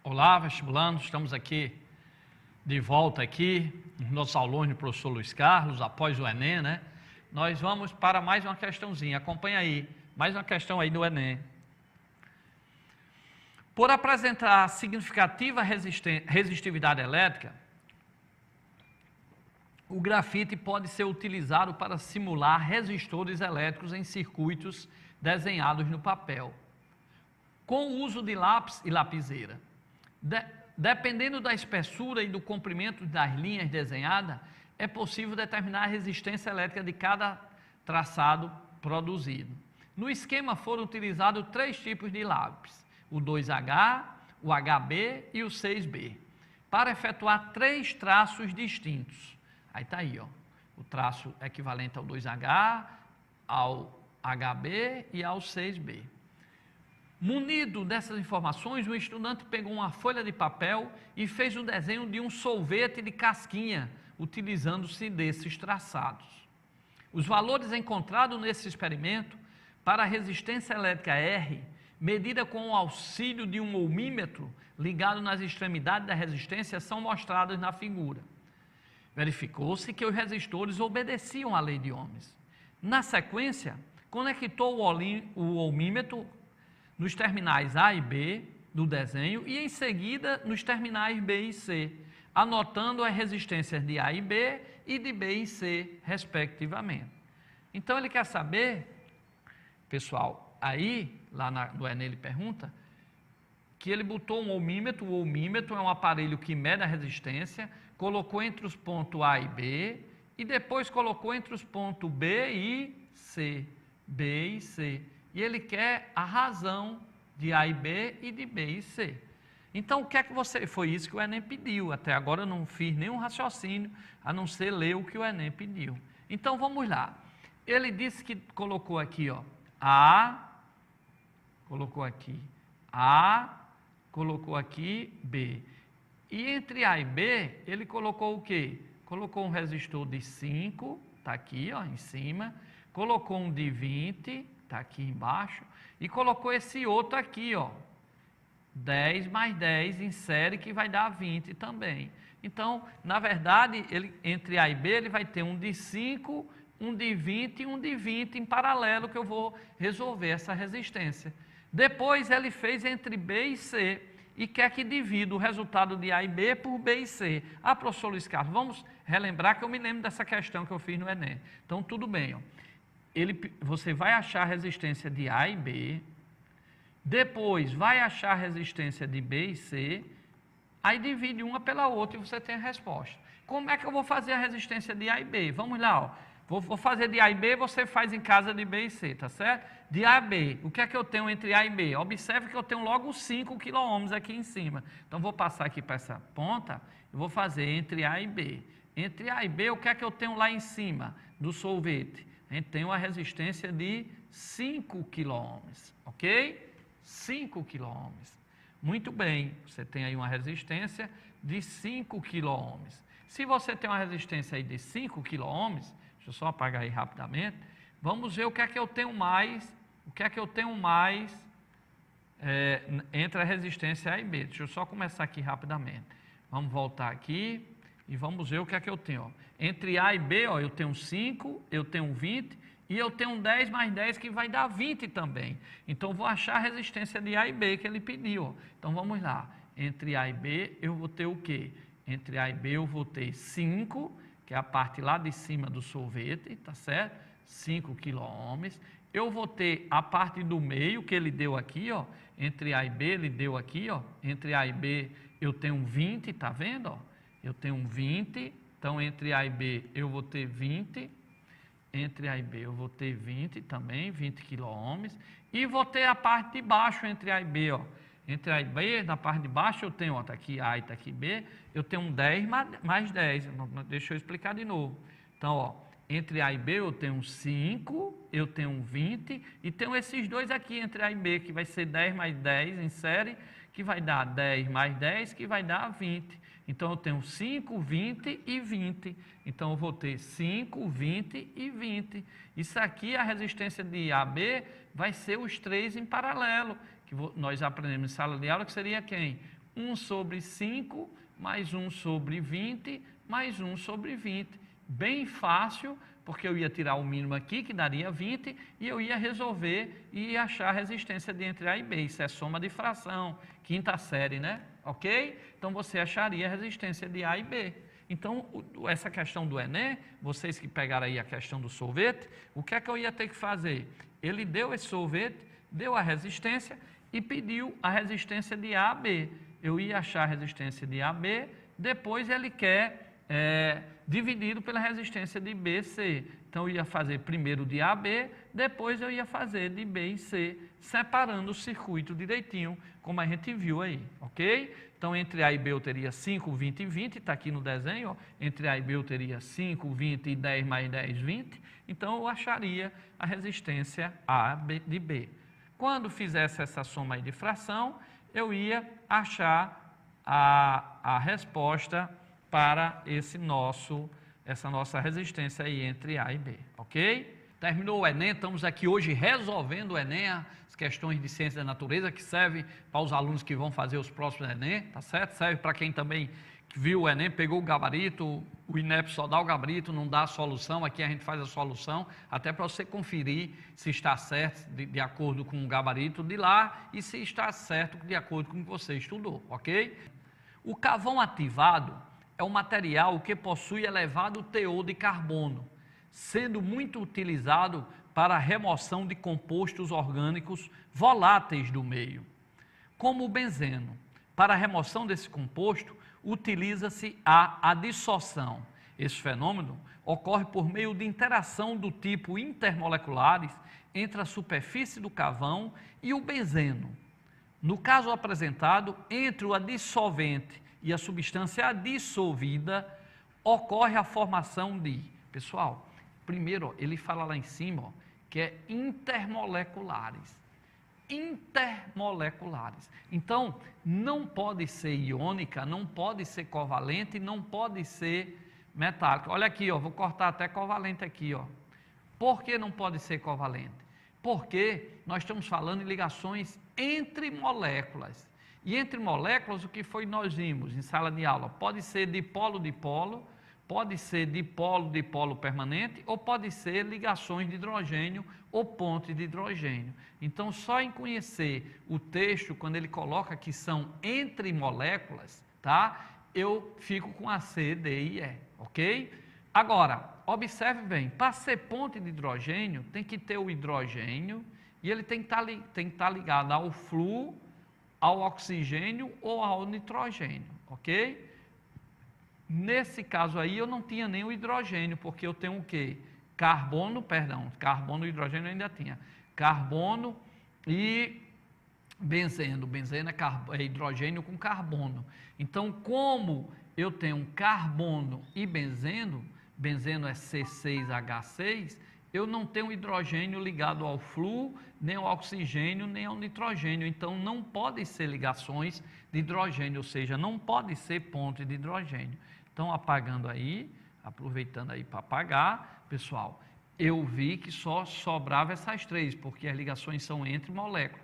Olá, vestibulandos, estamos aqui de volta aqui, nos nossos alunos do professor Luiz Carlos, após o Enem, né? Nós vamos para mais uma questãozinha, acompanha aí, mais uma questão aí do Enem. Por apresentar significativa resistividade elétrica, o grafite pode ser utilizado para simular resistores elétricos em circuitos desenhados no papel, com o uso de lápis e lapiseira. Dependendo da espessura e do comprimento das linhas desenhadas, é possível determinar a resistência elétrica de cada traçado produzido. No esquema foram utilizados 3 tipos de lápis, o 2H, o HB e o 6B, para efetuar 3 traços distintos. Aí está aí, ó, o traço equivalente ao 2H, ao HB e ao 6B. Munido dessas informações, o estudante pegou uma folha de papel e fez o desenho de um sorvete de casquinha, utilizando-se desses traçados. Os valores encontrados nesse experimento para a resistência elétrica R, medida com o auxílio de um ohmímetro ligado nas extremidades da resistência, são mostrados na figura. Verificou-se que os resistores obedeciam à lei de Ohms. Na sequência, conectou o ohmímetro nos terminais A e B do desenho e em seguida nos terminais B e C, anotando as resistências de A e B e de B e C, respectivamente. Então ele quer saber, pessoal, aí, lá no Enem ele pergunta, que ele botou um ohmímetro, o ohmímetro é um aparelho que mede a resistência, colocou entre os pontos A e B e depois colocou entre os pontos B e C, B e C. E ele quer a razão de A e B e de B e C. Então, o que é que foi isso que o Enem pediu. Até agora eu não fiz nenhum raciocínio, a não ser ler o que o Enem pediu. Então, vamos lá. Ele disse que colocou aqui, ó, A, colocou aqui A, colocou aqui B. E entre A e B, ele colocou o quê? Colocou um resistor de 5, está aqui, ó, em cima. Colocou um de 20, está aqui embaixo, e colocou esse outro aqui, ó, 10 mais 10 em série, que vai dar 20 também. Então, na verdade, entre A e B, ele vai ter um de 5, um de 20 e um de 20 em paralelo, que eu vou resolver essa resistência. Depois, ele fez entre B e C, e quer que divida o resultado de A e B por B e C. Ah, professor Luiz Carlos, vamos relembrar que eu me lembro dessa questão que eu fiz no Enem. Então, tudo bem, ó. Você vai achar a resistência de A e B, depois vai achar a resistência de B e C, aí divide uma pela outra e você tem a resposta. Como é que eu vou fazer a resistência de A e B? Vamos lá, ó. Vou fazer de A e B, você faz em casa de B e C, tá certo? De A a B, o que é que eu tenho entre A e B? Observe que eu tenho logo 5 kΩ aqui em cima. Então, vou passar aqui para essa ponta, e vou fazer entre A e B. Entre A e B, o que é que eu tenho lá em cima do sorvete? A gente tem uma resistência de 5 kΩ, ok? 5 kΩ. Muito bem, você tem aí uma resistência de 5 kΩ. Se você tem uma resistência aí de 5 kΩ, deixa eu só apagar aí rapidamente, vamos ver o que é que eu tenho mais, entre a resistência A e B. Deixa eu só começar aqui rapidamente. Vamos voltar aqui. E vamos ver o que é que eu tenho. Ó. Entre A e B, ó, eu tenho 5, eu tenho 20 e eu tenho 10 mais 10 que vai dar 20 também. Então, vou achar a resistência de A e B que ele pediu. Ó. Então, vamos lá. Entre A e B, eu vou ter o quê? Entre A e B, eu vou ter 5, que é a parte lá de cima do sorvete, tá certo? 5 kΩ. Eu vou ter a parte do meio que ele deu aqui, ó. Entre A e B, ele deu aqui, ó. Entre A e B, eu tenho 20, tá vendo, ó? Eu tenho 20, então entre A e B eu vou ter 20, entre A e B eu vou ter 20 também, 20 kΩ, e vou ter a parte de baixo entre A e B, ó. Entre A e B, na parte de baixo eu tenho, ó, tá aqui A e tá aqui B, eu tenho um 10 mais 10, deixa eu explicar de novo. Então, ó, entre A e B eu tenho 5, eu tenho 20, e tenho esses dois aqui entre A e B, que vai ser 10 mais 10 em série, que vai dar 10 mais 10, que vai dar 20. Então, eu tenho 5, 20 e 20. Então, eu vou ter 5, 20 e 20. Isso aqui, a resistência de AB, vai ser os 3 em paralelo, que nós aprendemos em sala de aula, que seria quem? 1 sobre 5, mais 1 sobre 20, mais 1 sobre 20. Bem fácil, porque eu ia tirar o mínimo aqui, que daria 20, e eu ia resolver e achar a resistência de entre A e B. Isso é soma de fração, quinta série, né? Ok? Então, você acharia a resistência de A e B. Então, essa questão do Enem, vocês que pegaram aí a questão do sorvete, o que é que eu ia ter que fazer? Ele deu esse sorvete, deu a resistência e pediu a resistência de A a B. Eu ia achar a resistência de AB, depois ele quer dividido pela resistência de BC. Então, eu ia fazer primeiro de AB, depois eu ia fazer de B e C, separando o circuito direitinho, como a gente viu aí, ok? Então, entre A e B eu teria 5, 20 e 20, está aqui no desenho, ó. Entre A e B eu teria 5, 20 e 10 mais 10, 20. Então, eu acharia a resistência A de B. Quando fizesse essa soma aí de fração, eu ia achar a resposta para essa nossa resistência aí entre A e B, ok? Terminou o Enem, estamos aqui hoje resolvendo o Enem, as questões de ciência da natureza, que serve para os alunos que vão fazer os próximos Enem, tá certo? Serve para quem também viu o Enem, pegou o gabarito, o INEP só dá o gabarito, não dá a solução, aqui a gente faz a solução, até para você conferir se está certo de acordo com o gabarito de lá e se está certo de acordo com o que você estudou, ok? O carvão ativado é um material que possui elevado teor de carbono, sendo muito utilizado para a remoção de compostos orgânicos voláteis do meio, como o benzeno. Para a remoção desse composto, utiliza-se a adsorção. Esse fenômeno ocorre por meio de interação do tipo intermoleculares entre a superfície do carvão e o benzeno. No caso apresentado, entre o adsolvente e a substância dissolvida, ocorre a formação de... Pessoal, primeiro, ó, ele fala lá em cima, ó, que é intermoleculares. Intermoleculares. Então, não pode ser iônica, não pode ser covalente, não pode ser metálica. Olha aqui, ó, vou cortar até covalente aqui, ó. Por que não pode ser covalente? Porque nós estamos falando em ligações entre moléculas. E entre moléculas, o que foi nós vimos em sala de aula? Pode ser dipolo-dipolo, pode ser dipolo-dipolo permanente, ou pode ser ligações de hidrogênio ou pontes de hidrogênio. Então, só em conhecer o texto, quando ele coloca que são entre moléculas, tá? Eu fico com a C, D e E, ok? Agora, observe bem, para ser ponte de hidrogênio, tem que ter o hidrogênio, e ele tem que estar ligado ao flúor, ao oxigênio ou ao nitrogênio, ok? Nesse caso aí, eu não tinha nem o hidrogênio, porque eu tenho o quê? Carbono e hidrogênio eu ainda tinha. Carbono e benzeno. Benzeno é hidrogênio com carbono. Então, como eu tenho carbono e benzeno é C6H6, eu não tenho hidrogênio ligado ao flúor, nem ao oxigênio, nem ao nitrogênio. Então, não podem ser ligações de hidrogênio, ou seja, não pode ser ponte de hidrogênio. Então, apagando aí, aproveitando aí para apagar, pessoal, eu vi que só sobrava essas três, porque as ligações são entre moléculas.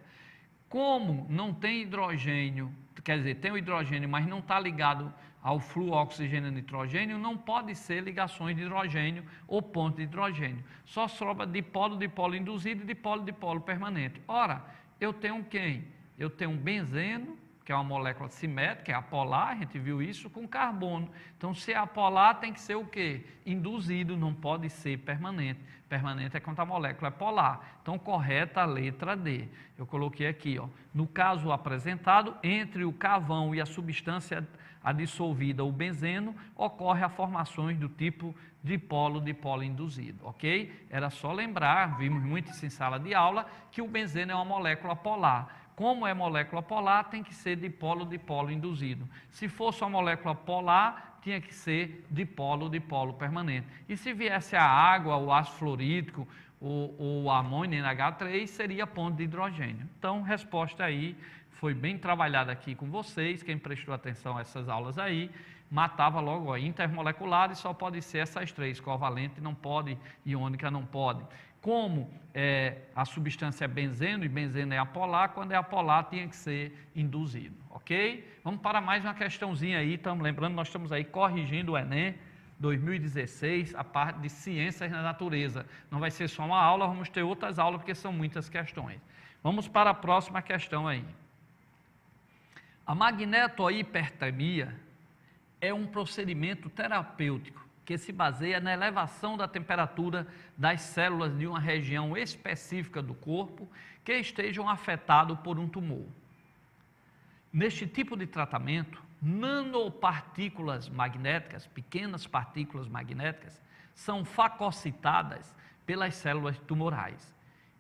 Como não tem hidrogênio, quer dizer, tem o hidrogênio, mas não está ligado ao flúor, oxigênio e nitrogênio, não pode ser ligações de hidrogênio ou ponte de hidrogênio. Só sobra dipolo-dipolo induzido e dipolo-dipolo permanente. Ora, eu tenho quem? Eu tenho um benzeno, que é uma molécula simétrica, é apolar, a gente viu isso, com carbono. Então, se é apolar, tem que ser o quê? Induzido, não pode ser permanente. Permanente é quando a molécula é polar. Então, correta a letra D. Eu coloquei aqui, ó, no caso apresentado, entre o carvão e a substância adissolvida, o benzeno, ocorre a formações do tipo dipolo-dipolo induzido, ok? Era só lembrar, vimos muito isso em sala de aula, que o benzeno é uma molécula polar. Como é molécula polar, tem que ser dipolo-dipolo induzido. Se fosse uma molécula polar, tinha que ser dipolo-dipolo permanente. E se viesse a água, o ácido fluorídrico, o amônio, NH3, seria ponte de hidrogênio. Então, resposta aí, foi bem trabalhada aqui com vocês, quem prestou atenção a essas aulas aí, matava logo, ó, intermoleculares só pode ser essas três, covalente não pode, iônica não pode. Como a substância é benzeno, e benzeno é apolar, quando é apolar tinha que ser induzido. ok? Vamos para mais uma questãozinha aí, estamos lembrando, nós estamos aí corrigindo o Enem 2016, a parte de ciências na natureza. Não vai ser só uma aula, vamos ter outras aulas, porque são muitas questões. Vamos para a próxima questão aí. A magnetohipertermia é um procedimento terapêutico que se baseia na elevação da temperatura das células de uma região específica do corpo que estejam afetadas por um tumor. Neste tipo de tratamento, nanopartículas magnéticas, pequenas partículas magnéticas, são fagocitadas pelas células tumorais.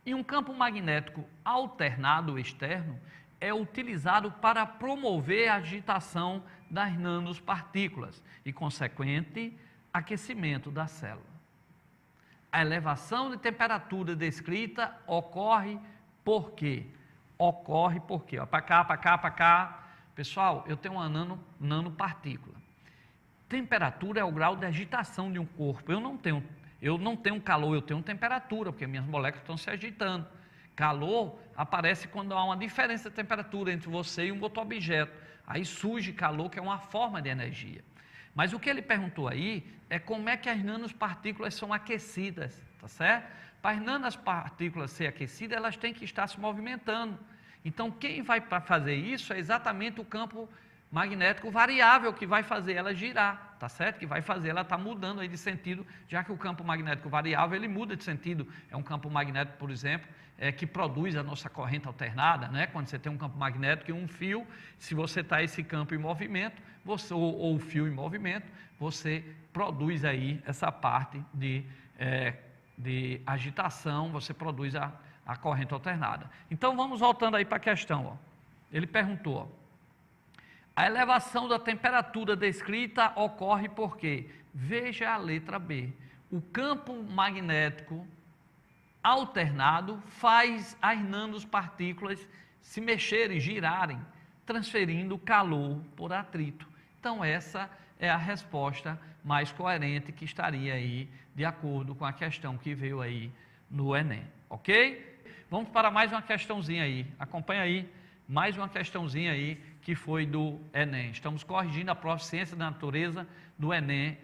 E um campo magnético alternado externo é utilizado para promover a agitação das nanopartículas e, consequente, aquecimento da célula. A elevação de temperatura descrita ocorre por quê? Ocorre porque, para cá, para cá, para cá. Pessoal, eu tenho uma nanopartícula. Temperatura é o grau de agitação de um corpo. Eu não tenho calor, eu tenho temperatura, porque minhas moléculas estão se agitando. Calor aparece quando há uma diferença de temperatura entre você e um outro objeto. Aí surge calor, que é uma forma de energia. Mas o que ele perguntou aí é como é que as nanopartículas são aquecidas, tá certo? Para as nanopartículas ser aquecidas, elas têm que estar se movimentando. Então, quem vai fazer isso é exatamente o campo magnético variável que vai fazer ela girar, tá certo? Que vai fazer ela estar mudando aí de sentido, já que o campo magnético variável, ele muda de sentido. É um campo magnético, por exemplo, que produz a nossa corrente alternada, né? Quando você tem um campo magnético e um fio, se você está esse campo em movimento, ou o fio em movimento, você produz aí essa parte de agitação, você produz a corrente alternada. Então, vamos voltando aí para a questão. Ó. Ele perguntou, ó, a elevação da temperatura descrita ocorre porque, veja a letra B, o campo magnético alternado faz as nanopartículas se mexerem, girarem, transferindo calor por atrito. Então, essa é a resposta mais coerente que estaria aí de acordo com a questão que veio aí no Enem, ok? Vamos para mais uma questãozinha aí, acompanha aí, mais uma questãozinha aí que foi do Enem. Estamos corrigindo a prova de Ciência da Natureza do Enem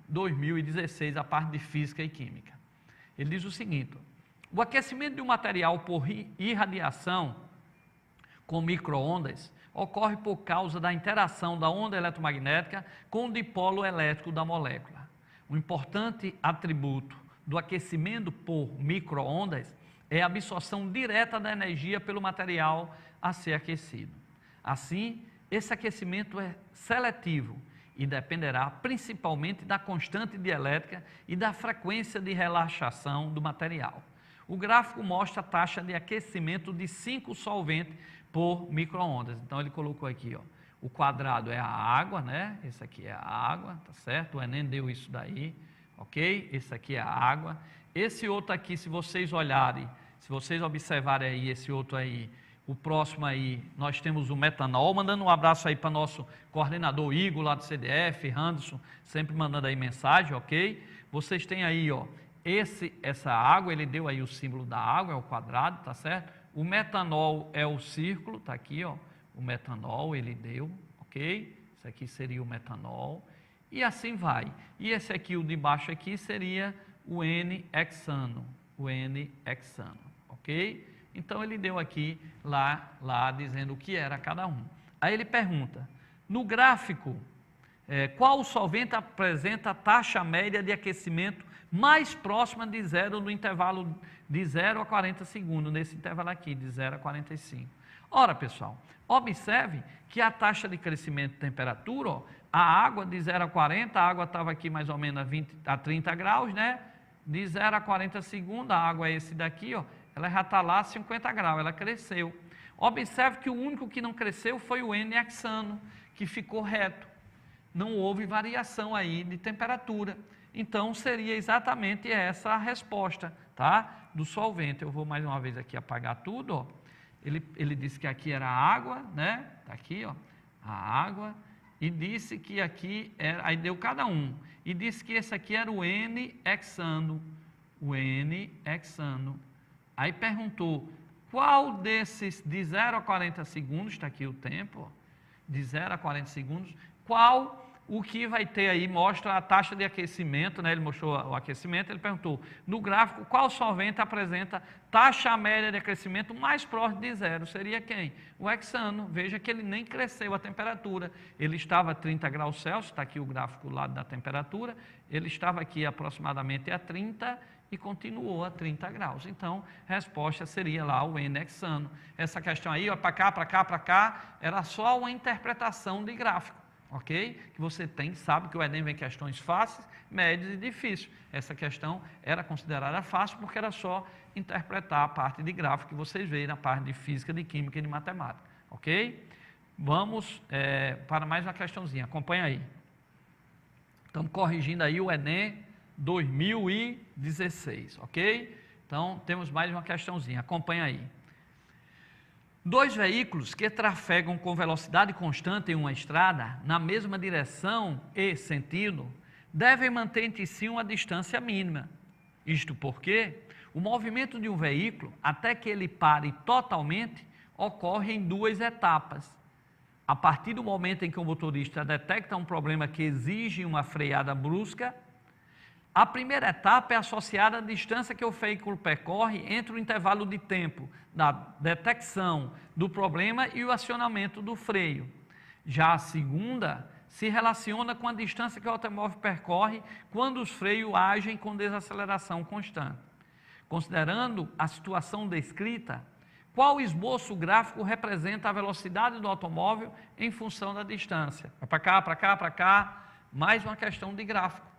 2016, a parte de Física e Química. Ele diz o seguinte, o aquecimento de um material por irradiação com micro-ondas ocorre por causa da interação da onda eletromagnética com o dipolo elétrico da molécula. Um importante atributo do aquecimento por micro-ondas é a absorção direta da energia pelo material a ser aquecido. Assim, esse aquecimento é seletivo e dependerá principalmente da constante dielétrica e da frequência de relaxação do material. O gráfico mostra a taxa de aquecimento de 5 solventes por micro-ondas. Então, ele colocou aqui, ó, o quadrado é a água, né? Esse aqui é a água, tá certo? O Enem deu isso daí, ok? Esse aqui é a água. Esse outro aqui, se vocês olharem, se vocês observarem aí, esse outro aí, o próximo aí, nós temos o metanol, mandando um abraço aí para nosso coordenador Igor, lá do CDF, Anderson, sempre mandando aí mensagem, ok? Vocês têm aí, ó, essa água, ele deu aí o símbolo da água, é o quadrado, tá certo? O metanol é o círculo, tá aqui, ó, o metanol ele deu, ok? Isso aqui seria o metanol, e assim vai. E esse aqui, o de baixo aqui, seria o N-hexano, ok? Então, ele deu aqui, lá dizendo o que era cada um. Aí ele pergunta, no gráfico, qual solvente apresenta a taxa média de aquecimento mais próxima de zero no intervalo de 0 a 40 segundos, nesse intervalo aqui, de 0 a 45. Ora, pessoal, observe que a taxa de crescimento de temperatura, ó, a água de 0 a 40, a água estava aqui mais ou menos a 30 graus, né? De 0 a 40 segundos, a água é esse daqui, ó, ela já está lá a 50 graus, ela cresceu. Observe que o único que não cresceu foi o N-hexano, que ficou reto. Não houve variação aí de temperatura. Então, seria exatamente essa a resposta, tá? Do solvente. Eu vou mais uma vez aqui apagar tudo, ó. Ele disse que aqui era água, né? Tá aqui, ó, a água. E disse que aqui era, aí deu cada um. E disse que esse aqui era o N-hexano. O N-hexano. Aí perguntou, qual desses de 0 a 40 segundos, está aqui o tempo, ó, de 0 a 40 segundos, qual o que vai ter aí, mostra a taxa de aquecimento, né? Ele mostrou o aquecimento, ele perguntou, no gráfico, qual solvente apresenta taxa média de aquecimento mais próxima de zero? Seria quem? O hexano. Veja que ele nem cresceu a temperatura, ele estava a 30 graus Celsius, está aqui o gráfico do lado da temperatura, ele estava aqui aproximadamente a 30 e continuou a 30 graus. Então, a resposta seria lá o N-hexano. Essa questão aí, para cá, para cá, para cá, era só uma interpretação de gráfico. Ok? Que você tem, sabe que o Enem vem questões fáceis, médias e difíceis. Essa questão era considerada fácil porque era só interpretar a parte de gráfico que vocês veem na parte de física, de química e de matemática. Ok? Vamos para mais uma questãozinha, acompanha aí. Estamos corrigindo aí o Enem 2016, ok? Então, temos mais uma questãozinha, acompanha aí. Dois veículos que trafegam com velocidade constante em uma estrada, na mesma direção e sentido, devem manter entre si uma distância mínima. Isto porque o movimento de um veículo, até que ele pare totalmente, ocorre em duas etapas. A partir do momento em que o motorista detecta um problema que exige uma freada brusca, a primeira etapa é associada à distância que o veículo percorre entre o intervalo de tempo da detecção do problema e o acionamento do freio. Já a segunda se relaciona com a distância que o automóvel percorre quando os freios agem com desaceleração constante. Considerando a situação descrita, qual esboço gráfico representa a velocidade do automóvel em função da distância? Para cá, para cá, para cá, mais uma questão de gráfico.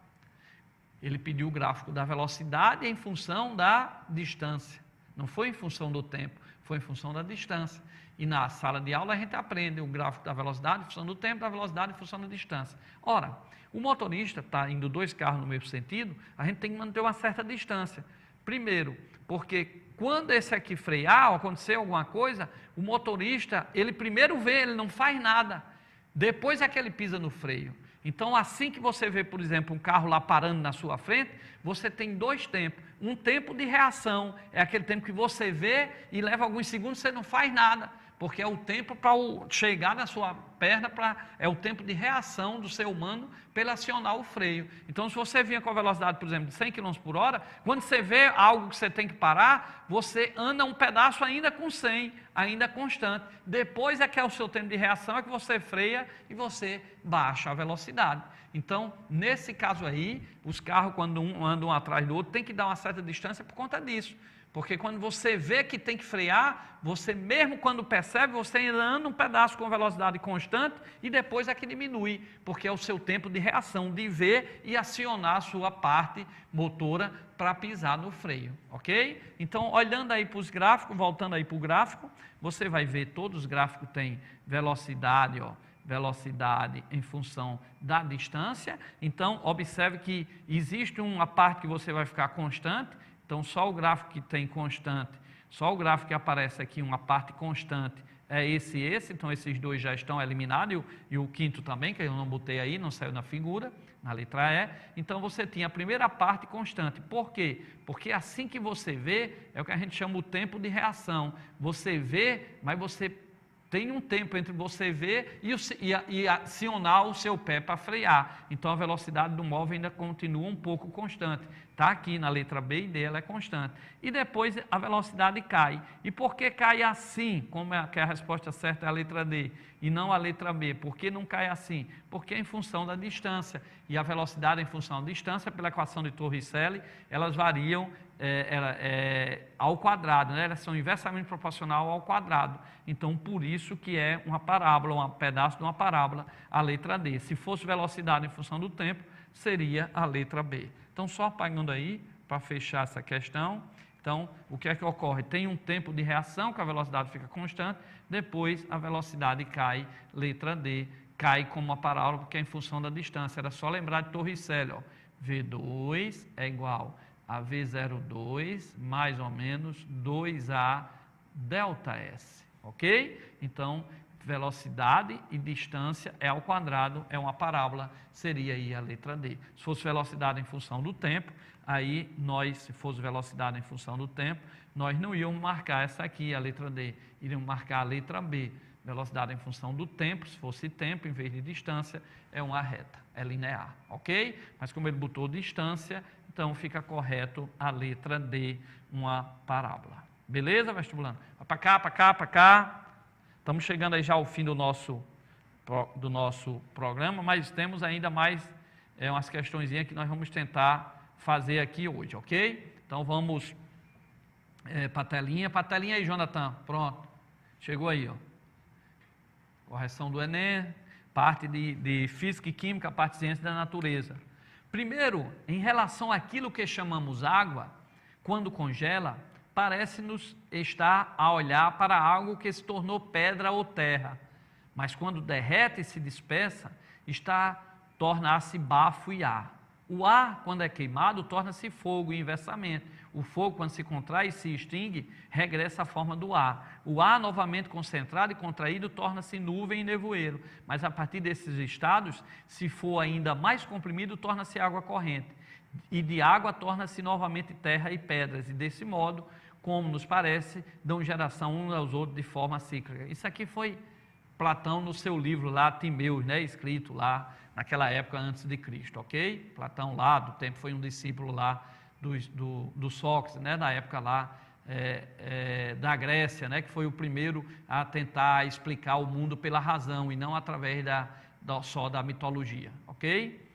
Ele pediu o gráfico da velocidade em função da distância. Não foi em função do tempo, foi em função da distância. E na sala de aula a gente aprende o gráfico da velocidade em função do tempo, da velocidade em função da distância. Ora, o motorista está indo dois carros no mesmo sentido, a gente tem que manter uma certa distância. Primeiro, porque quando esse aqui frear ou acontecer alguma coisa, o motorista, ele primeiro vê, ele não faz nada. Depois é que ele pisa no freio. Então, assim que você vê, por exemplo, um carro lá parando na sua frente, você tem dois tempos. Um tempo de reação, é aquele tempo que você vê e leva alguns segundos e você não faz nada, porque é o tempo para chegar na sua perna, é o tempo de reação do ser humano para ele acionar o freio. Então, se você vinha com a velocidade, por exemplo, de 100 km por hora, quando você vê algo que você tem que parar, você anda um pedaço ainda com 100, ainda constante. Depois é que é o seu tempo de reação, é que você freia e você baixa a velocidade. Então, nesse caso aí, os carros, quando andam um atrás do outro, tem que dar uma certa distância por conta disso. Porque quando você vê que tem que frear, você mesmo quando percebe, você ainda anda um pedaço com velocidade constante e depois é que diminui, porque é o seu tempo de reação, de ver e acionar a sua parte motora para pisar no freio, ok? Então, olhando aí para os gráficos, voltando aí para o gráfico, você vai ver todos os gráficos têm velocidade, ó, velocidade em função da distância. Então, observe que existe uma parte que você vai ficar constante. Então, só o gráfico que tem constante, só o gráfico que aparece aqui, uma parte constante, é esse e esse. Então, esses dois já estão eliminados, e o quinto também, que eu não botei aí, não saiu na figura, na letra E. Então, você tinha a primeira parte constante. Por quê? Porque assim que você vê, é o que a gente chama o tempo de reação. Você vê, mas você tem um tempo entre você ver e acionar o seu pé para frear. Então, a velocidade do móvel ainda continua um pouco constante. Está aqui na letra B e D, ela é constante. E depois a velocidade cai. E por que cai assim? Como é que a resposta certa é a letra D e não a letra B? Por que não cai assim? Porque é em função da distância. E a velocidade em função da distância, pela equação de Torricelli, elas variam ao quadrado, né? Elas são inversamente proporcional ao quadrado. Então, por isso que é uma parábola, um pedaço de uma parábola, a letra D. Se fosse velocidade em função do tempo, seria a letra B. Então, só apagando aí, para fechar essa questão. Então, o que é que ocorre? Tem um tempo de reação, que a velocidade fica constante, depois a velocidade cai, letra D, cai como uma parábola, porque é em função da distância. Era só lembrar de Torricelli, ó. V2 é igual a V02 mais ou menos 2A delta S, ok? Então, velocidade e distância é ao quadrado, é uma parábola, seria aí a letra D. Se fosse velocidade em função do tempo, aí nós, se fosse velocidade em função do tempo, nós não íamos marcar essa aqui, a letra D, iríamos marcar a letra B. Velocidade em função do tempo, se fosse tempo em vez de distância, é uma reta, é linear, ok? Mas como ele botou distância, então fica correto a letra D, uma parábola. Beleza, vestibulando? Para cá, para cá, para cá. Estamos chegando aí já ao fim do nosso programa, mas temos ainda mais umas questõezinhas que nós vamos tentar fazer aqui hoje, ok? Então vamos para a telinha aí, Jonathan, pronto, chegou aí, ó. Correção do Enem, parte de Física e Química, parte de Ciência da Natureza. Primeiro, em relação àquilo que chamamos água, quando congela, parece-nos estar a olhar para algo que se tornou pedra ou terra, mas quando derrete e se dispersa, está a tornar-se bafo e ar. O ar, quando é queimado, torna-se fogo, inversamente. O fogo, quando se contrai e se extingue, regressa à forma do ar. O ar, novamente concentrado e contraído, torna-se nuvem e nevoeiro. Mas a partir desses estados, se for ainda mais comprimido, torna-se água corrente. E de água torna-se novamente terra e pedras. E desse modo, como nos parece, dão geração uns aos outros de forma cíclica. Isso aqui foi Platão no seu livro lá, Timeus, né, escrito lá naquela época antes de Cristo, ok? Platão lá, do tempo, foi um discípulo lá do Sócrates, né, na época lá da Grécia, né, que foi o primeiro a tentar explicar o mundo pela razão e não através só da mitologia, ok?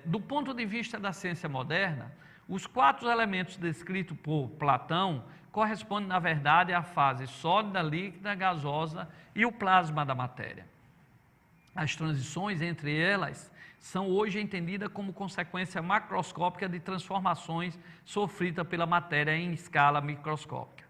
Do ponto de vista da ciência moderna, os 4 elementos descritos por Platão correspondem, na verdade, à fase sólida, líquida, gasosa e o plasma da matéria. As transições entre elas são hoje entendidas como consequência macroscópica de transformações sofridas pela matéria em escala microscópica.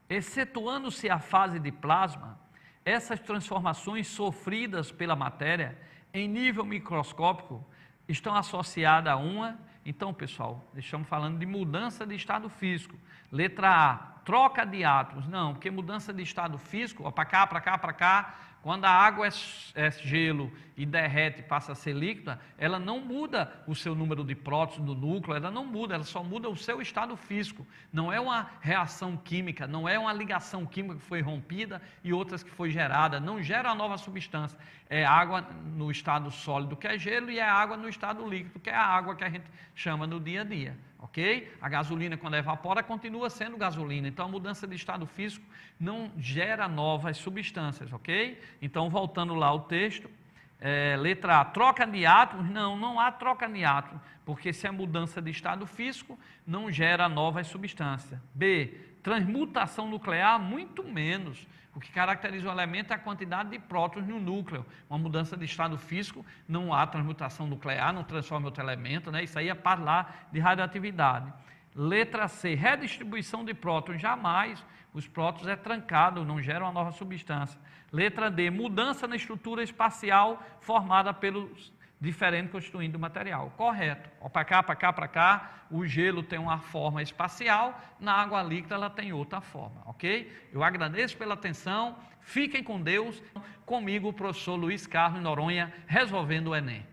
Excetuando-se a fase de plasma, essas transformações sofridas pela matéria em nível microscópico estão associadas a uma. Então, pessoal, estamos falando de mudança de estado físico. Letra A, troca de átomos. Não, porque mudança de estado físico, para cá, para cá, para cá, quando a água é gelo e derrete e passa a ser líquida, ela não muda o seu número de prótons do núcleo, ela não muda, ela só muda o seu estado físico. Não é uma reação química, não é uma ligação química que foi rompida e outras que foi gerada, não gera uma nova substância. É água no estado sólido, que é gelo, e é água no estado líquido, que é a água que a gente chama no dia a dia. Ok? A gasolina, quando evapora, continua sendo gasolina. Então, a mudança de estado físico não gera novas substâncias, ok? Então, voltando lá ao texto, letra A, troca de átomos? Não há troca de átomos, porque se é mudança de estado físico, não gera novas substâncias. B, transmutação nuclear? Muito menos. O que caracteriza o elemento é a quantidade de prótons no núcleo. Uma mudança de estado físico, não há transmutação nuclear, não transforma outro elemento, né? Isso aí é para lá de radioatividade. Letra C, redistribuição de prótons? Jamais. Os prótons é trancado, não geram uma nova substância. Letra D, mudança na estrutura espacial formada pelos diferentes constituintes do material. Correto. Para cá, para cá, para cá, o gelo tem uma forma espacial, na água líquida ela tem outra forma, ok? Eu agradeço pela atenção, fiquem com Deus, comigo o professor Luiz Carlos Noronha, resolvendo o Enem.